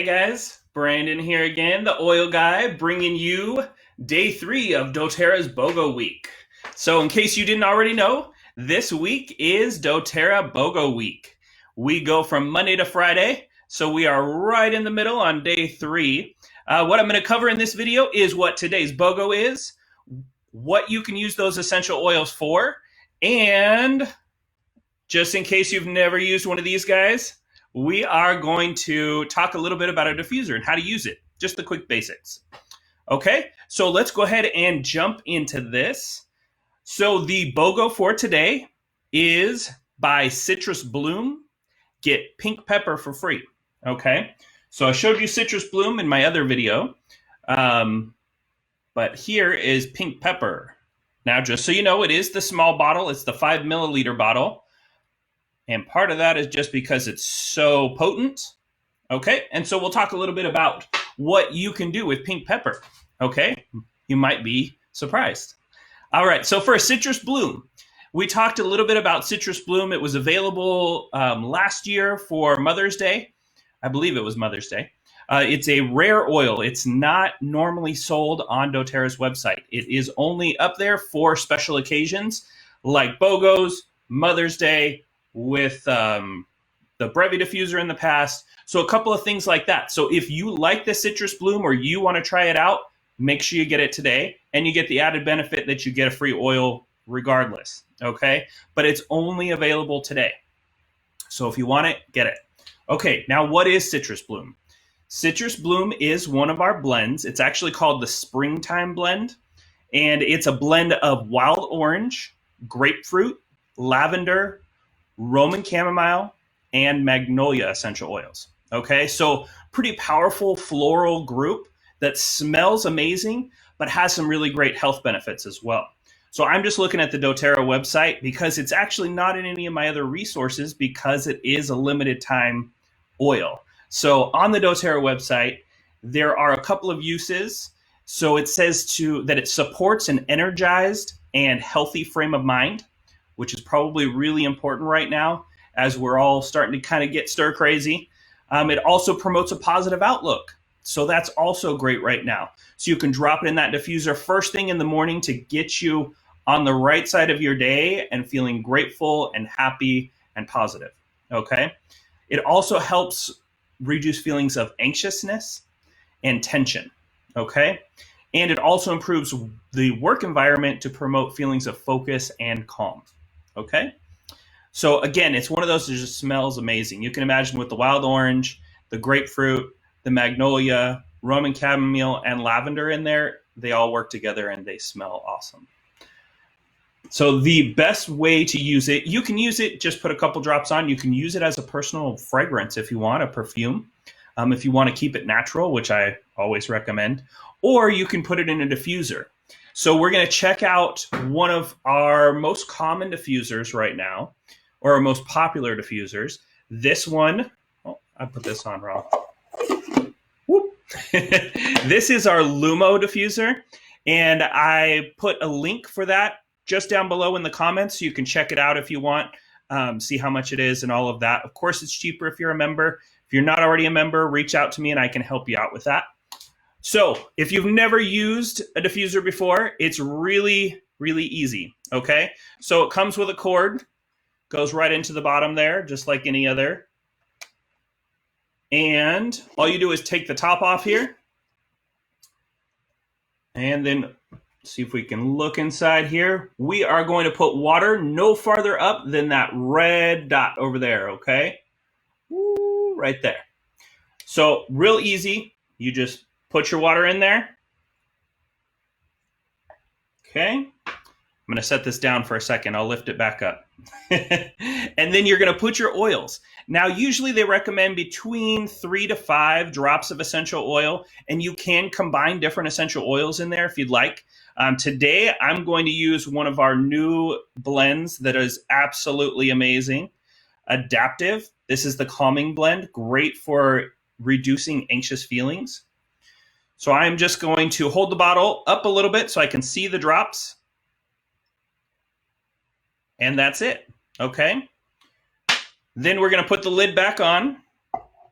guys, Brandon here again, the oil guy, bringing you day 3 of doTERRA's BOGO Week. So in case you didn't already know, this week is doTERRA BOGO Week. We go from Monday to Friday, so we are right in the middle on day 3. What I'm going to cover in this video is what today's BOGO is, what you can use those essential oils for, and just in case you've never used one of these guys, we are going to talk a little bit about a diffuser and how to use it. Just the quick basics. Okay, so let's go ahead and jump into this. So the BOGO for today is by Citrus Bloom. Get pink pepper for free. Okay, so I showed you Citrus Bloom in my other video, but here is pink pepper. Now, just so you know, it is the small bottle. It's the 5 milliliter bottle. And part of that is just because it's so potent. Okay, and so we'll talk a little bit about what you can do with pink pepper. Okay, you might be surprised. All right, so for a Citrus Bloom, we talked a little bit about Citrus Bloom. It was available last year for Mother's Day. I believe it was Mother's Day. It's a rare oil. It's not normally sold on doTERRA's website. It is only up there for special occasions like BOGOs, Mother's Day, with the Brevi diffuser in the past. So a couple of things like that. So if you like the Citrus Bloom or you want to try it out, make sure you get it today, and you get the added benefit that you get a free oil regardless. Okay, but it's only available today. So if you want it, get it. Okay, now what is Citrus Bloom? Citrus Bloom is one of our blends. It's actually called the Springtime Blend, and it's a blend of wild orange, grapefruit, lavender, Roman chamomile, and magnolia essential oils. Okay, so pretty powerful floral group that smells amazing, but has some really great health benefits as well. So I'm just looking at the doTERRA website because it's actually not in any of my other resources because it is a limited time oil. So on the doTERRA website, there are a couple of uses. So it says that it supports an energized and healthy frame of mind, which is probably really important right now as we're all starting to kind of get stir crazy. It also promotes a positive outlook. So that's also great right now. So you can drop it in that diffuser first thing in the morning to get you on the right side of your day and feeling grateful and happy and positive. Okay. It also helps reduce feelings of anxiousness and tension. Okay. And it also improves the work environment to promote feelings of focus and calm. Okay, so again, it's one of those that just smells amazing. You can imagine with the wild orange, the grapefruit, the magnolia, Roman chamomile, and lavender in there, they all work together and they smell awesome. So the best way to use it, you can use it, just put a couple drops on. You can use it as a personal fragrance if you want, a perfume. If you want to keep it natural, which I always recommend, or you can put it in a diffuser. So we're going to check out one of our most common diffusers right now, or our most popular diffusers. This one, oh, I put this on wrong. Whoop. This is our Lumo diffuser, and I put a link for that just down below in the comments, so you can check it out if you want, see how much it is and all of that. Of course, it's cheaper if you're a member. If you're not already a member, reach out to me and I can help you out with that. So if you've never used a diffuser before, it's really, really easy, okay? So it comes with a cord, goes right into the bottom there, just like any other. And all you do is take the top off here. And then see if we can look inside here. We are going to put water no farther up than that red dot over there, okay? Woo, right there. So real easy, you just put your water in there. Okay. I'm going to set this down for a second. I'll lift it back up. And then you're going to put your oils. Now, usually they recommend between 3 to 5 drops of essential oil, and you can combine different essential oils in there if you'd like. Today, I'm going to use one of our new blends that is absolutely amazing. Adaptive. This is the calming blend. Great for reducing anxious feelings. So I'm just going to hold the bottle up a little bit so I can see the drops. And that's it, okay? Then we're gonna put the lid back on.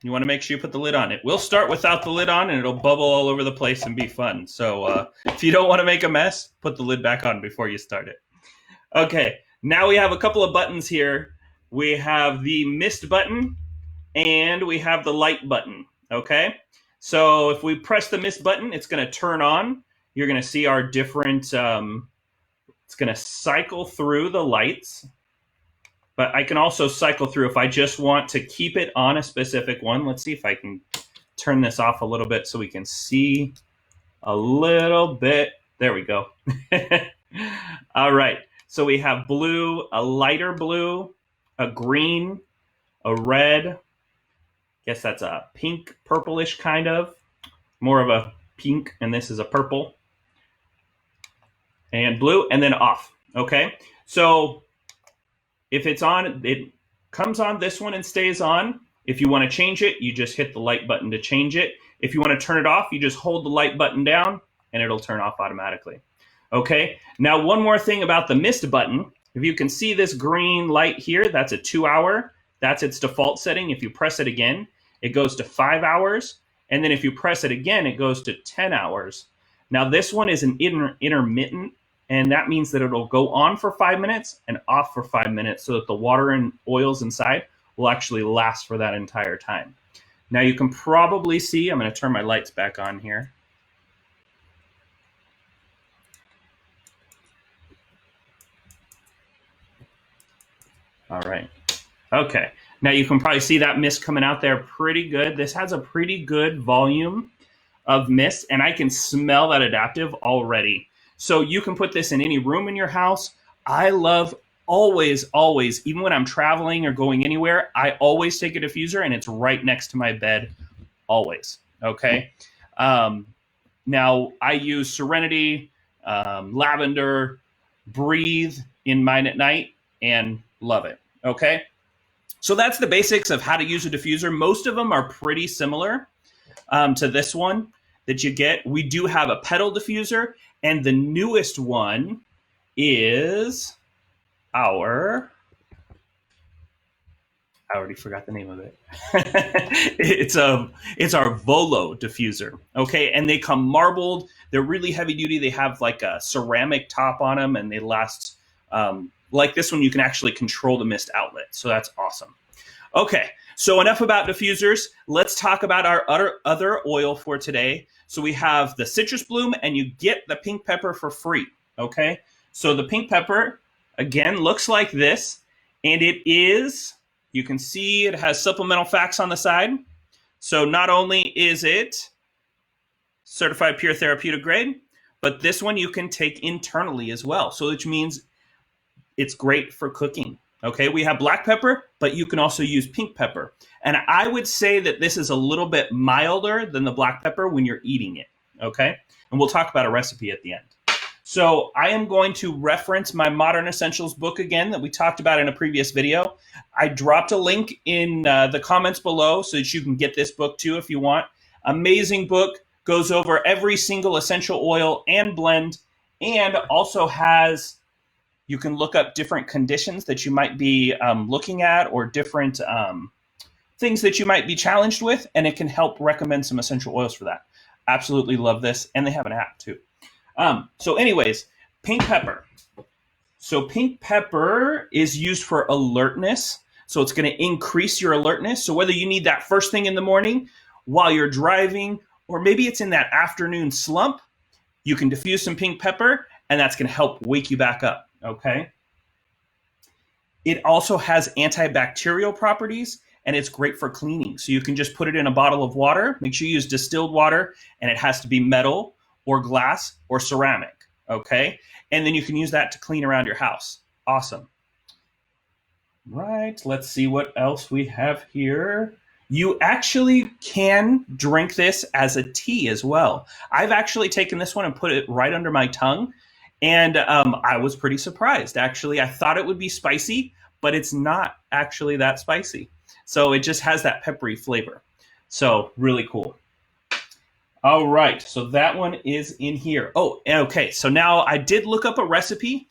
You want to make sure you put the lid on. It will start without the lid on, and it'll bubble all over the place and be fun. So if you don't want to make a mess, put the lid back on before you start it. Okay, now we have a couple of buttons here. We have the mist button, and we have the light button, okay? So if we press the mist button, it's going to turn on. You're going to see our different, it's going to cycle through the lights. But I can also cycle through if I just want to keep it on a specific one. Let's see if I can turn this off a little bit so we can see a little bit. There we go. All right. So we have blue, a lighter blue, a green, a red. Guess that's a pink, purplish kind of. More of a pink, and this is a purple. And blue, and then off. Okay. So if it's on, it comes on this one and stays on. If you want to change it, you just hit the light button to change it. If you want to turn it off, you just hold the light button down and it'll turn off automatically. Okay, now one more thing about the mist button. If you can see this green light here, that's a 2 hour. That's its default setting. If you press it again, it goes to 5 hours. And then if you press it again, it goes to 10 hours. Now this one is an intermittent, and that means that it'll go on for 5 minutes and off for 5 minutes so that the water and oils inside will actually last for that entire time. Now you can probably see, I'm going to turn my lights back on here. All right. Okay. Now you can probably see that mist coming out there pretty good. This has a pretty good volume of mist, and I can smell that adaptive already. So you can put this in any room in your house. I love always, even when I'm traveling or going anywhere, I always take a diffuser, and it's right next to my bed, always. Okay. Now I use Serenity, Lavender, Breathe in mine at night, and love it. Okay. So that's the basics of how to use a diffuser. Most of them are pretty similar to this one that you get. We do have a pedal diffuser, and the newest one is our, I already forgot the name of it. It's our Volo diffuser. Okay, and they come marbled. They're really heavy duty. They have like a ceramic top on them, and they last. Like this one, you can actually control the mist outlet, so that's awesome. Okay, so enough about diffusers. Let's talk about our other oil for today. So we have the citrus bloom, and you get the pink pepper for free. Okay, so the pink pepper again looks like this, and it is. You can see it has supplemental facts on the side. So not only is it certified pure therapeutic grade, but this one you can take internally as well. So which means it's great for cooking. Okay, we have black pepper, but you can also use pink pepper. And I would say that this is a little bit milder than the black pepper when you're eating it. Okay, and we'll talk about a recipe at the end. So I am going to reference my Modern Essentials book again that we talked about in a previous video. I dropped a link in the comments below so that you can get this book too if you want. Amazing book, goes over every single essential oil and blend, and also has, you can look up different conditions that you might be looking at, or different things that you might be challenged with, and it can help recommend some essential oils for that. Absolutely love this, and they have an app too. So anyways, pink pepper. So pink pepper is used for alertness. So it's going to increase your alertness. So whether you need that first thing in the morning while you're driving, or maybe it's in that afternoon slump, you can diffuse some pink pepper, and that's going to help wake you back up. Okay. It also has antibacterial properties, and it's great for cleaning. So you can just put it in a bottle of water. Make sure you use distilled water, and it has to be metal or glass or ceramic. Okay. And then you can use that to clean around your house. Awesome. Right. Let's see what else we have here. You actually can drink this as a tea as well. I've actually taken this one and put it right under my tongue. And I was pretty surprised, actually. I thought it would be spicy, but it's not actually that spicy. So it just has that peppery flavor. So really cool. All right, so that one is in here. Oh, okay, so now I did look up a recipe.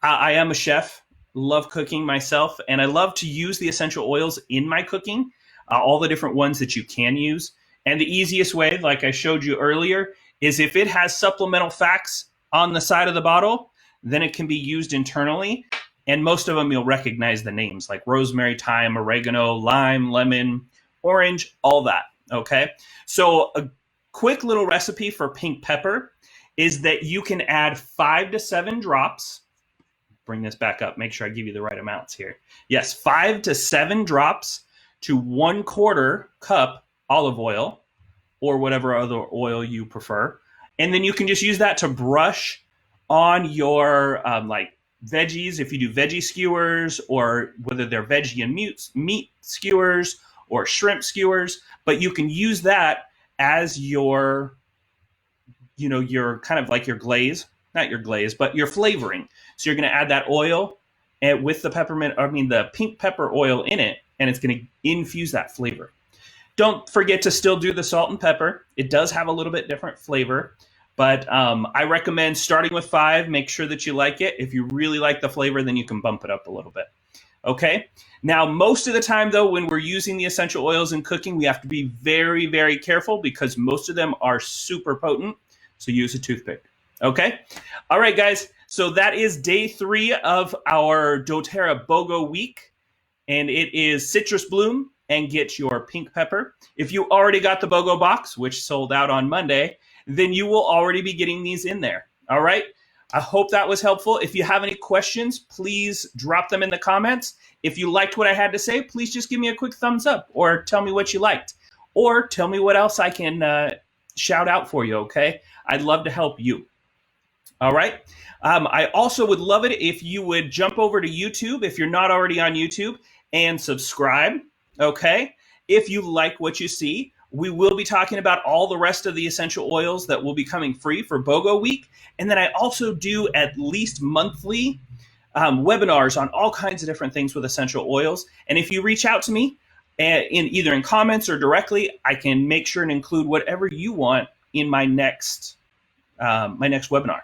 I am a chef, love cooking myself, and I love to use the essential oils in my cooking. all the different ones that you can use. And the easiest way, like I showed you earlier, is if it has supplemental facts on the side of the bottle, then it can be used internally. And most of them you'll recognize the names, like rosemary, thyme, oregano, lime, lemon, orange, all that. Okay. So a quick little recipe for pink pepper is that you can add 5 to 7 drops. Bring this back up. Make sure I give you the right amounts here. Yes, 5 to 7 drops to 1/4 cup olive oil or whatever other oil you prefer. And then you can just use that to brush on your like veggies, if you do veggie skewers, or whether they're veggie and meat skewers or shrimp skewers. But you can use that as your, your kind of like your glaze, not your glaze, but your flavoring. So you're going to add that oil and with the pink pepper oil in it, and it's going to infuse that flavor. Don't forget to still do the salt and pepper. It does have a little bit different flavor, but I recommend starting with 5. Make sure that you like it. If you really like the flavor, then you can bump it up a little bit. Okay. Now, most of the time, though, when we're using the essential oils in cooking, we have to be very, very careful because most of them are super potent. So use a toothpick. Okay. All right, guys. So that is day 3 of our doTERRA BOGO week, and it is citrus bloom and get your pink pepper. If you already got the BOGO box, which sold out on Monday, then you will already be getting these in there. All right. I hope that was helpful. If you have any questions, please drop them in the comments. If you liked what I had to say, please just give me a quick thumbs up or tell me what you liked or tell me what else I can shout out for you. Okay. I'd love to help you. All right. I also would love it if you would jump over to YouTube if you're not already on YouTube and subscribe. Okay. If you like what you see, we will be talking about all the rest of the essential oils that will be coming free for BOGO week. And then I also do at least monthly webinars on all kinds of different things with essential oils. And if you reach out to me either in comments or directly, I can make sure and include whatever you want in my next webinar.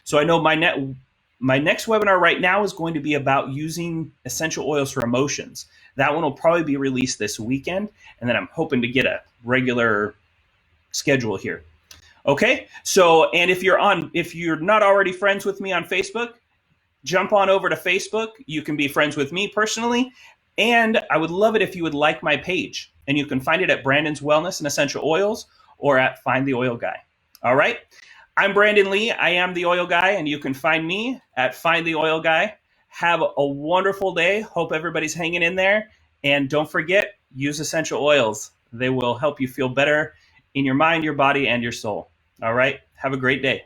So I know my next webinar right now is going to be about using essential oils for emotions. That one will probably be released this weekend, and then I'm hoping to get a regular schedule here. Okay, so and if you're not already friends with me on Facebook, jump on over to Facebook. You can be friends with me personally, and I would love it if you would like my page, and you can find it at Brandon's Wellness and Essential Oils or at Find the Oil Guy. All right. I'm Brandon Lee. I am the Oil Guy, and you can find me at Find the Oil Guy. Have a wonderful day. Hope everybody's hanging in there. And don't forget, use essential oils. They will help you feel better in your mind, your body, and your soul. All right? Have a great day.